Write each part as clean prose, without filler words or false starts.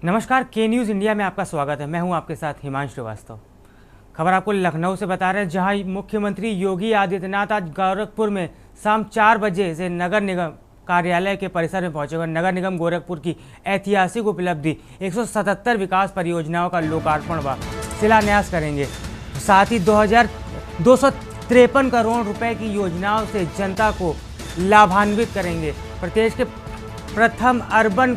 नमस्कार, के news India में आपका स्वागत है। मैं हूं आपके साथ हिमांशु श्रीवास्तव। खबर आपको लखनऊ से बता रहे हैं, जहां मुख्यमंत्री योगी आदित्यनाथ आज गोरखपुर में शाम 4 बजे से नगर निगम कार्यालय के परिसर में पहुंचे और नगर निगम गोरखपुर की ऐतिहासिक उपलब्धि 177 विकास परियोजनाओं का लोकार्पण व शिलान्यास करेंगे। साथ ही 253 करोड़ रुपए की योजनाओं से जनता को लाभान्वित करेंगे। प्रदेश के प्रथम अर्बन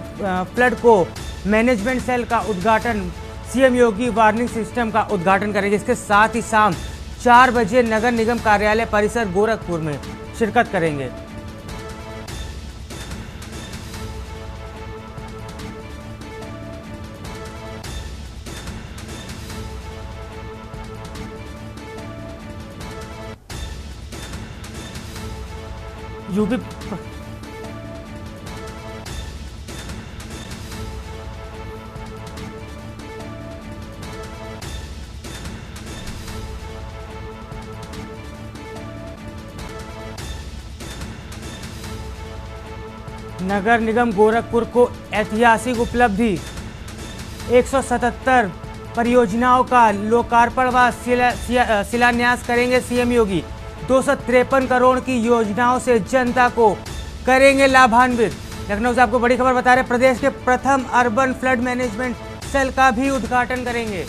फ्लड को मैनेजमेंट सेल का उद्घाटन सीएम योगी वार्निंग सिस्टम का उद्घाटन करेंगे। इसके साथ ही शाम 4 बजे नगर निगम कार्यालय परिसर गोरखपुर में शिरकत करेंगे। यूपी नगर निगम गोरखपुर को ऐतिहासिक उपलब्धि 177 परियोजनाओं का लोकार्पण व शिलान्यास करेंगे सीएम योगी। 253 करोड़ की योजनाओं से जनता को करेंगे लाभान्वित। लखनऊ से आपको बड़ी खबर बता रहे हैं, प्रदेश के प्रथम अर्बन फ्लड मैनेजमेंट सेल का भी उद्घाटन करेंगे।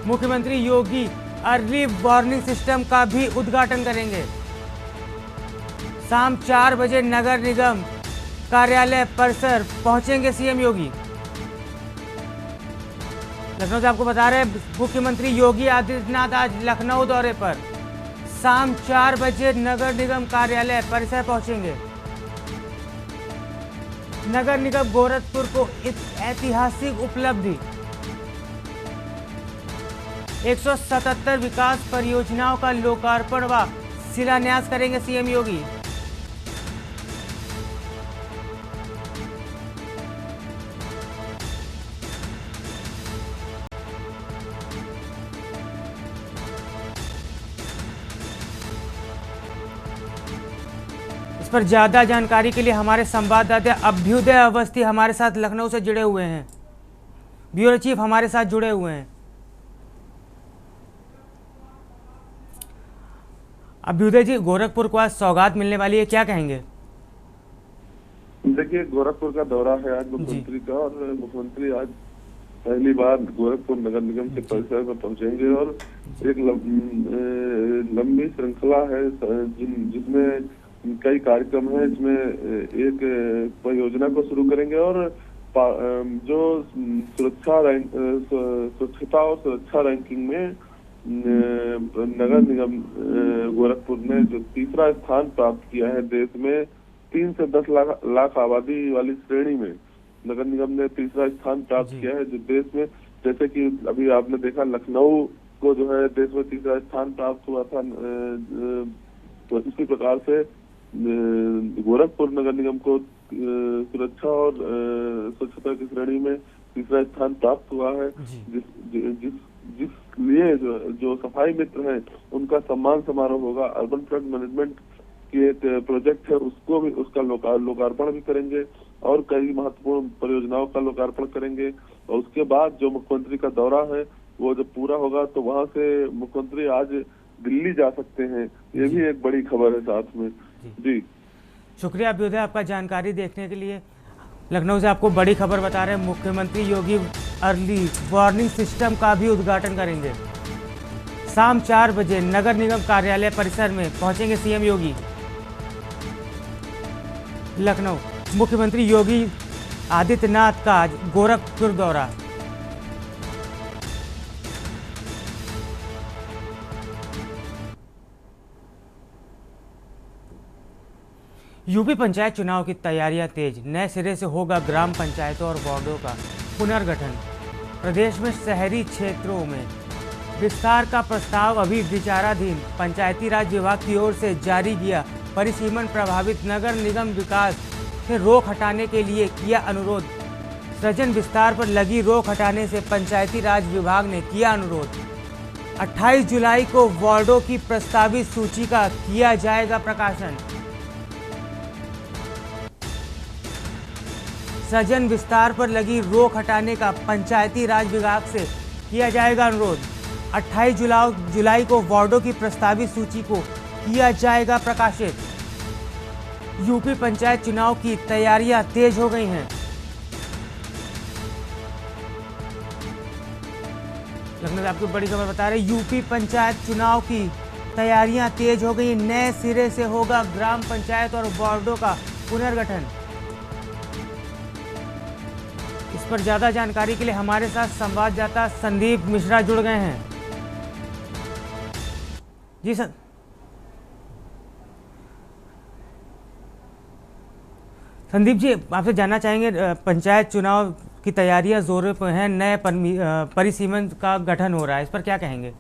मुख्यमंत्री योगी अर्ली वार्निंग सिस्टम का भी उद्घाटन करेंगे। शाम 4 बजे नगर निगम कार्यालय परिसर पहुंचेंगे सीएम योगी। लखनऊ से आपको बता रहे हैं, मुख्यमंत्री योगी आदित्यनाथ आज लखनऊ दौरे पर। शाम 4 बजे नगर निगम कार्यालय परिसर पहुंचेंगे। नगर निगम गोरखपुर को इस ऐतिहासिक उपलब्धि 177 विकास परियोजनाओं का लोकार्पण व शिलान्यास करेंगे सीएम योगी। इस पर ज्यादा जानकारी के लिए हमारे संवाददाता अभ्युदय अवस्थी हमारे साथ लखनऊ से जुड़े हुए हैं। ब्यूरो चीफ हमारे साथ जुड़े हुए हैं। अभ्युदय जी, गोरखपुर को आज सौगात मिलने वाली है, क्या कहेंगे? देखिए, गोरखपुर का दौरा है आज मुख्यमंत्री का, और मुख्यमंत्री आज पहली बार गोरखपुर नगर निगम के परिसर में पहुंचेंगे और एक लंबी श्रृंखला है जिसमें कई कार्यक्रम है। इसमें एक परियोजना को शुरू करेंगे और जो स्वच्छता और सुरक्षा रैंकिंग में नगर निगम गोरखपुर ने जो तीसरा स्थान प्राप्त किया है देश में, 3 से 10 लाख आबादी वाली श्रेणी में नगर निगम ने तीसरा स्थान प्राप्त किया है जो देश में। जैसे कि अभी आपने देखा, लखनऊ को जो है देश में तीसरा स्थान प्राप्त हुआ था, तो इसी प्रकार से गोरखपुर नगर निगम को सुरक्षा और स्वच्छता की श्रेणी में तीसरा स्थान प्राप्त हुआ है, जिस लिए जो सफाई मित्र हैं उनका सम्मान समारोह होगा। अर्बन फ्लड मैनेजमेंट की एक प्रोजेक्ट है, उसको भी उसका लोकार्पण भी करेंगे और कई महत्वपूर्ण परियोजनाओं का लोकार्पण करेंगे। और उसके बाद जो मुख्यमंत्री का दौरा है वो जब पूरा होगा तो वहां से मुख्यमंत्री आज दिल्ली जा सकते हैं। ये भी एक बड़ी खबर है साथ में। जी शुक्रिया अभ्युदय, आपका जानकारी देखने के लिए। लखनऊ से आपको बड़ी खबर बता रहे हैं, मुख्यमंत्री योगी अर्ली वार्निंग सिस्टम का भी उद्घाटन करेंगे। शाम 4 बजे नगर निगम कार्यालय परिसर में पहुंचेंगे सीएम योगी। लखनऊ, मुख्यमंत्री योगी आदित्यनाथ का आज गोरखपुर दौरा। यूपी पंचायत चुनाव की तैयारियां तेज, नए सिरे से होगा ग्राम पंचायतों और वार्डों का पुनर्गठन। प्रदेश में शहरी क्षेत्रों में विस्तार का प्रस्ताव अभी विचाराधीन। पंचायती राज विभाग की ओर से जारी किया परिसीमन प्रभावित नगर निगम विकास से रोक हटाने के लिए किया अनुरोध। सृजन विस्तार पर लगी रोक हटाने से पंचायती राज विभाग ने किया अनुरोध। 28 जुलाई को वार्डों की प्रस्तावित सूची का किया जाएगा प्रकाशन। सृजन विस्तार पर लगी रोक हटाने का पंचायती राज विभाग से किया जाएगा अनुरोध। 28 जुलाई को वार्डों की प्रस्तावित सूची को किया जाएगा प्रकाशित। यूपी पंचायत चुनाव की तैयारियां तेज हो गई हैं। लखनऊ से आपको बड़ी खबर बता रहे, यूपी पंचायत चुनाव की तैयारियां तेज हो गई। नए सिरे से होगा ग्राम पंचायत और वार्डों का पुनर्गठन। इस पर ज्यादा जानकारी के लिए हमारे साथ संवाददाता संदीप मिश्रा जुड़ गए हैं। जी सर, संदीप जी, आपसे जानना चाहेंगे, पंचायत चुनाव की तैयारियां जोरों पर हैं, नए परिसीमन का गठन हो रहा है, इस पर क्या कहेंगे?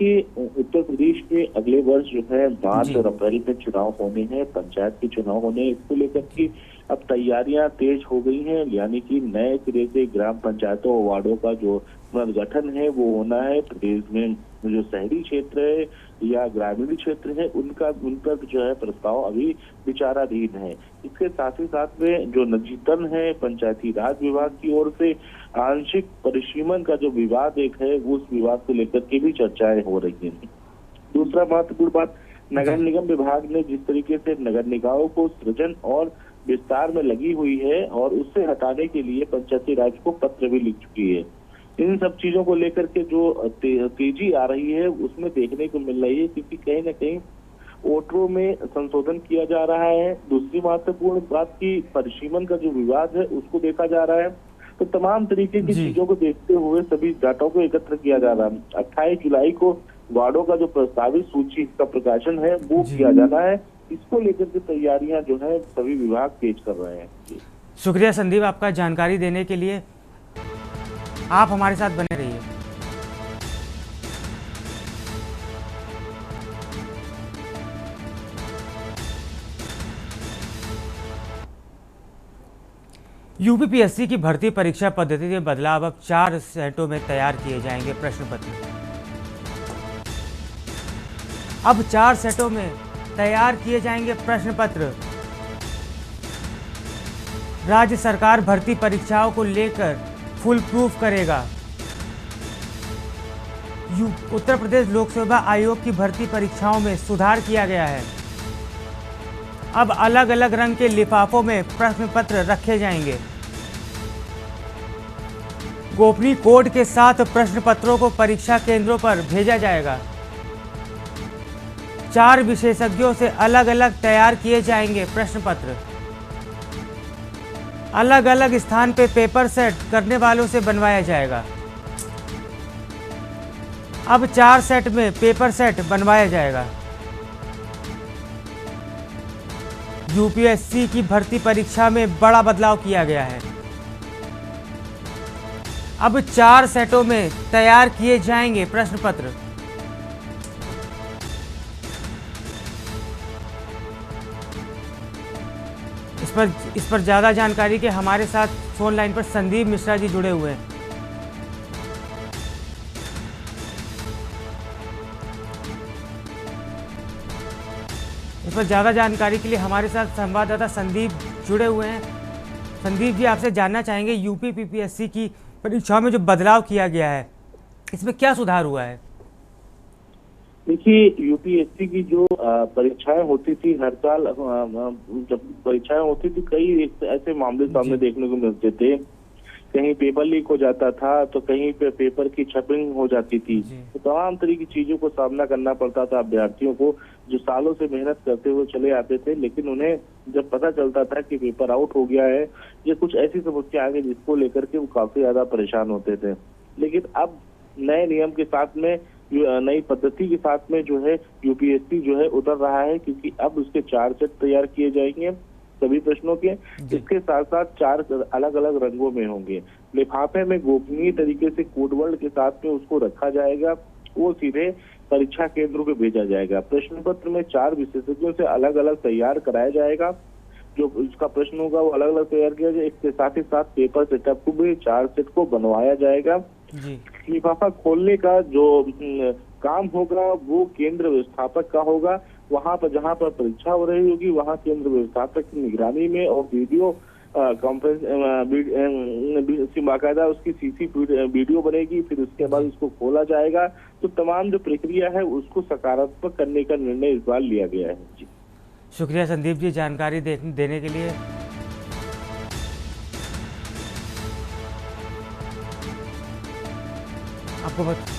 कि उत्तर प्रदेश में अगले वर्ष जो है मार्च और अप्रैल में चुनाव होने हैं, पंचायत के चुनाव होने हैं। इसको लेकर के अब तैयारियां तेज हो गई हैं, यानी कि नए सिरे से ग्राम पंचायतों और वार्डों का जो पुनर्गठन है वो होना है। प्रदेश में जो शहरी क्षेत्र है या ग्रामीण क्षेत्र है उन पर जो है प्रस्ताव अभी विचाराधीन है। इसके साथ ही साथ में जो नतीजतन है पंचायती राज विभाग की ओर से आंशिक परिसीमन का जो विवाद एक है वो उस विवाद को लेकर के भी चर्चाएं हो रही हैं। दूसरा महत्वपूर्ण बात, नगर निगम विभाग ने जिस तरीके से नगर निकायों को सृजन और विस्तार में लगी हुई है और उससे हटाने के लिए पंचायती राज को पत्र भी लिख चुकी है। इन सब चीजों को लेकर के जो तेजी आ रही है उसमें देखने को मिल रही है, क्योंकि कहीं न कहीं वोटरों में संशोधन किया जा रहा है। दूसरी महत्वपूर्ण बात की परिसीमन का जो विवाद है उसको देखा जा रहा है। तो तमाम तरीके की चीजों को देखते हुए सभी डाटा को एकत्र किया जा रहा है। 28 जुलाई को वार्डों का जो प्रस्तावित सूची का प्रकाशन है वो किया जाना है। इसको लेकर के तैयारियां जो है सभी विभाग तेज कर रहे हैं। शुक्रिया संदीप आपका जानकारी देने के लिए। आप हमारे साथ बने रहिए। यूपीपीएससी की भर्ती परीक्षा पद्धति में बदलाव, अब 4 सेटों में तैयार किए जाएंगे प्रश्न पत्र। अब 4 सेटों में तैयार किए जाएंगे प्रश्न पत्र। राज्य सरकार भर्ती परीक्षाओं को लेकर फुल प्रूफ करेगा। उत्तर प्रदेश लोक सेवा आयोग की भर्ती परीक्षाओं में सुधार किया गया है। अब अलग अलग रंग के लिफाफों में प्रश्न पत्र रखे जाएंगे। गोपनीय कोड के साथ प्रश्न पत्रों को परीक्षा केंद्रों पर भेजा जाएगा। 4 विशेषज्ञों से अलग अलग तैयार किए जाएंगे प्रश्न पत्र। अलग अलग स्थान पे पेपर सेट करने वालों से बनवाया जाएगा। अब 4 सेट में पेपर सेट बनवाया जाएगा। यूपीएससी की भर्ती परीक्षा में बड़ा बदलाव किया गया है। अब 4 सेटों में तैयार किए जाएंगे प्रश्न पत्र। इस पर ज्यादा जानकारी के हमारे साथ फोन लाइन पर संदीप मिश्रा जी जुड़े हुए हैं। इस पर ज्यादा जानकारी के लिए हमारे साथ संवाददाता संदीप जुड़े हुए हैं। संदीप जी, आपसे जानना चाहेंगे, यूपी पीपीएससी की परीक्षाओं में जो बदलाव किया गया है इसमें क्या सुधार हुआ है? देखिए, यूपीएससी की जो परीक्षाएं होती थी हर साल, जब परीक्षाएं होती थी कई ऐसे मामले सामने देखने को मिलते थे। कहीं पेपर लीक हो जाता था तो कहीं पे पेपर की छपिंग हो जाती थी। तो तमाम तरह की चीजों को सामना करना पड़ता था अभ्यर्थियों को, जो सालों से मेहनत करते हुए चले आते थे। लेकिन उन्हें जब पता चलता था कि पेपर आउट हो गया है या कुछ ऐसी समस्या आ गई जिसको लेकर के वो काफी ज्यादा परेशान होते थे। लेकिन अब नए नियम के साथ में, नई पद्धति के साथ में जो है यूपीएससी जो है उतर रहा है, क्योंकि अब उसके 4 सेट तैयार किए जाएंगे सभी प्रश्नों के। इसके साथ साथ 4 अलग अलग रंगों में होंगे। लिफाफे में गोपनीय तरीके से कोड वर्ड के साथ में उसको रखा जाएगा, वो सीधे परीक्षा केंद्रों पे भेजा जाएगा। प्रश्न पत्र में 4 विशेषज्ञों से अलग अलग तैयार कराया जाएगा। जो इसका प्रश्न होगा वो अलग अलग तैयार किया जाए। इसके साथ ही साथ पेपर सेटअप को भी 4 सेट को बनवाया जाएगा। लिफाफा खोलने का जो काम होगा वो केंद्र व्यवस्थापक का होगा। वहां पर जहां पर परीक्षा हो रही होगी वहां केंद्र व्यवस्थापक की निगरानी में और वीडियो कॉन्फ्रेंस बाकायदा उसकी सीसी वीडियो बनेगी, फिर उसके बाद उसको खोला जाएगा। तो तमाम जो प्रक्रिया है उसको सकारात्मक करने का निर्णय इस बार लिया गया है। जी शुक्रिया संदीप जी जानकारी देने के लिए। आपको वक्त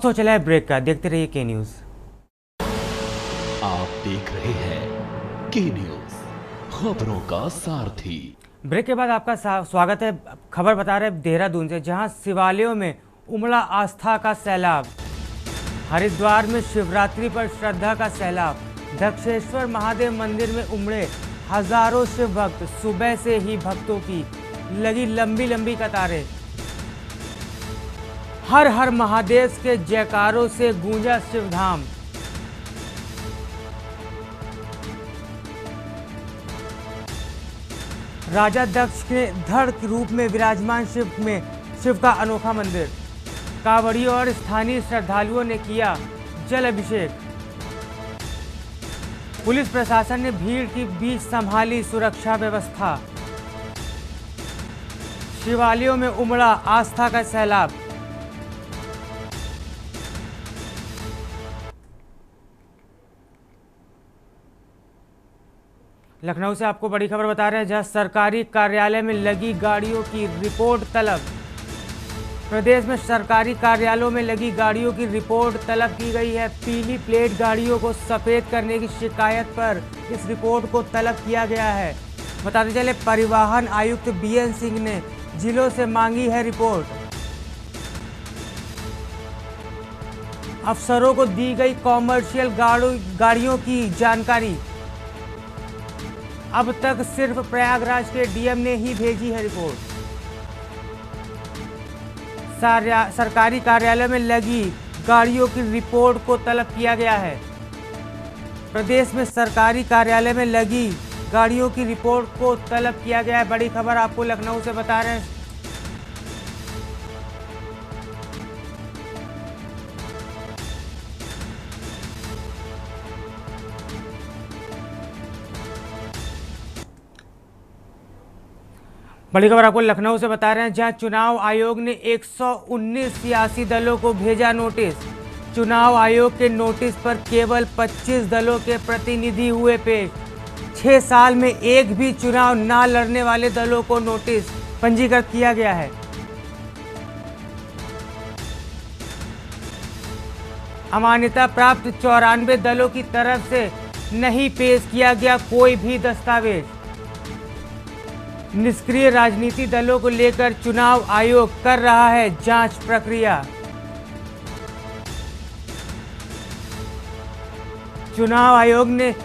हो चला है ब्रेक का, देखते रहिए के न्यूज। आप देख रहे हैं के न्यूज, खबरों का सारथी। ब्रेक के बाद आपका स्वागत है। खबर बता रहे देहरादून से, जहां शिवालयों में उमड़ा आस्था का सैलाब। हरिद्वार में शिवरात्रि पर श्रद्धा का सैलाब। दक्षेश्वर महादेव मंदिर में उमड़े हजारों शिव भक्त। सुबह से ही भक्तों की लगी लंबी लंबी कतारें। हर हर महादेव के जयकारों से गूंजा शिवधाम। राजा दक्ष के धड़ रूप में विराजमान शिव का अनोखा मंदिर। कांवड़ियों और स्थानीय श्रद्धालुओं ने किया जल अभिषेक। पुलिस प्रशासन ने भीड़ के बीच संभाली सुरक्षा व्यवस्था। शिवालयों में उमड़ा आस्था का सैलाब। लखनऊ से आपको बड़ी खबर बता रहे हैं, जहां सरकारी कार्यालय में लगी गाड़ियों की रिपोर्ट तलब। प्रदेश में सरकारी कार्यालयों में लगी गाड़ियों की रिपोर्ट तलब की गई है। पीली प्लेट गाड़ियों को सफेद करने की शिकायत पर इस रिपोर्ट को तलब किया गया है। बताते चले, परिवहन आयुक्त बीएन सिंह ने जिलों से मांगी है रिपोर्ट। अफसरों को दी गई कॉमर्शियल गाड़ियों की जानकारी। अब तक सिर्फ प्रयागराज के डीएम ने ही भेजी है रिपोर्ट। सरकारी कार्यालय में लगी गाड़ियों की रिपोर्ट को तलब किया गया है। प्रदेश में सरकारी कार्यालय में लगी गाड़ियों की रिपोर्ट को तलब किया गया है। बड़ी खबर आपको लखनऊ से बता रहे हैं। बड़ी खबर आपको लखनऊ से बता रहे हैं, जहां चुनाव आयोग ने 119 सियासी दलों को भेजा नोटिस। चुनाव आयोग के नोटिस पर केवल 25 दलों के प्रतिनिधि हुए पेश। 6 साल में एक भी चुनाव ना लड़ने वाले दलों को नोटिस पंजीकृत किया गया है। अमान्यता प्राप्त 94 दलों की तरफ से नहीं पेश किया गया कोई भी दस्तावेज। निष्क्रिय राजनीति दलों को लेकर चुनाव आयोग कर रहा है जांच प्रक्रिया। चुनाव आयोग ने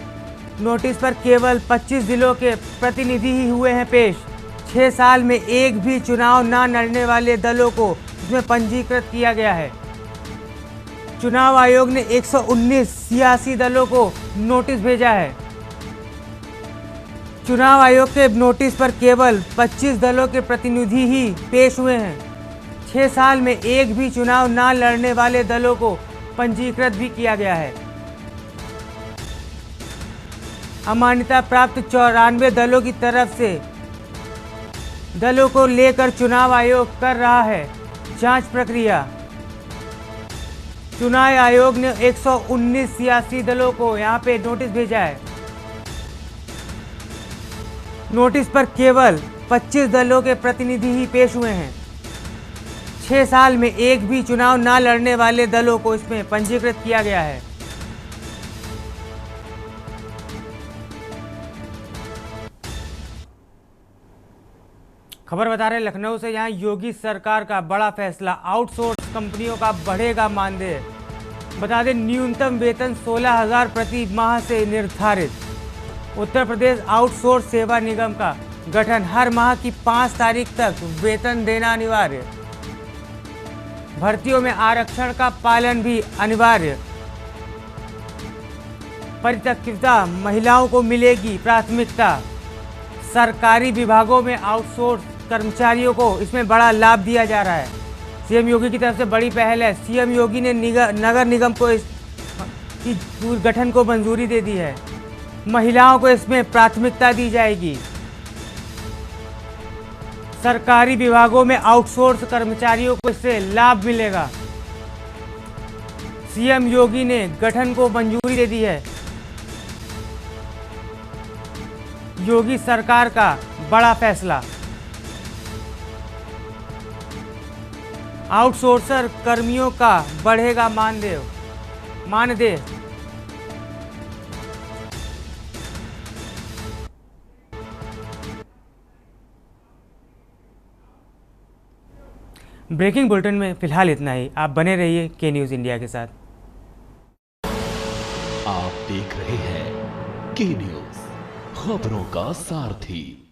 नोटिस पर केवल 25 जिलों के प्रतिनिधि ही हुए हैं पेश। 6 साल में एक भी चुनाव न लड़ने वाले दलों को इसमें पंजीकृत किया गया है। चुनाव आयोग ने 119 सियासी दलों को नोटिस भेजा है। चुनाव आयोग के नोटिस पर केवल 25 दलों के प्रतिनिधि ही पेश हुए हैं। 6 साल में एक भी चुनाव न लड़ने वाले दलों को पंजीकृत भी किया गया है। अमान्यता प्राप्त 94 दलों की तरफ से दलों को लेकर चुनाव आयोग कर रहा है जांच प्रक्रिया। चुनाव आयोग ने 119 सियासी दलों को यहां पे नोटिस भेजा है। नोटिस पर केवल 25 दलों के प्रतिनिधि ही पेश हुए हैं। 6 साल में एक भी चुनाव ना लड़ने वाले दलों को इसमें पंजीकृत किया गया है। खबर बता रहे हैं लखनऊ से, यहाँ योगी सरकार का बड़ा फैसला। आउटसोर्स कंपनियों का बढ़ेगा मानदेय। बता दें, न्यूनतम वेतन 16,000 प्रति माह से निर्धारित। उत्तर प्रदेश आउटसोर्स सेवा निगम का गठन। हर माह की 5 तारीख तक वेतन देना अनिवार्य। भर्तियों में आरक्षण का पालन भी अनिवार्य। परित्यक्ता महिलाओं को मिलेगी प्राथमिकता। सरकारी विभागों में आउटसोर्स कर्मचारियों को इसमें बड़ा लाभ दिया जा रहा है। सीएम योगी की तरफ से बड़ी पहल है। सीएम योगी ने नगर निगम को की गठन को मंजूरी दे दी है। महिलाओं को इसमें प्राथमिकता दी जाएगी। सरकारी विभागों में आउटसोर्स कर्मचारियों को इससे लाभ मिलेगा। सीएम योगी ने गठन को मंजूरी दे दी है। योगी सरकार का बड़ा फैसला। आउटसोर्सर कर्मियों का बढ़ेगा मानदेय। ब्रेकिंग बुलेटिन में फिलहाल इतना ही। आप बने रहिए के न्यूज़ इंडिया के साथ। आप देख रहे हैं के न्यूज़, खबरों का सारथी।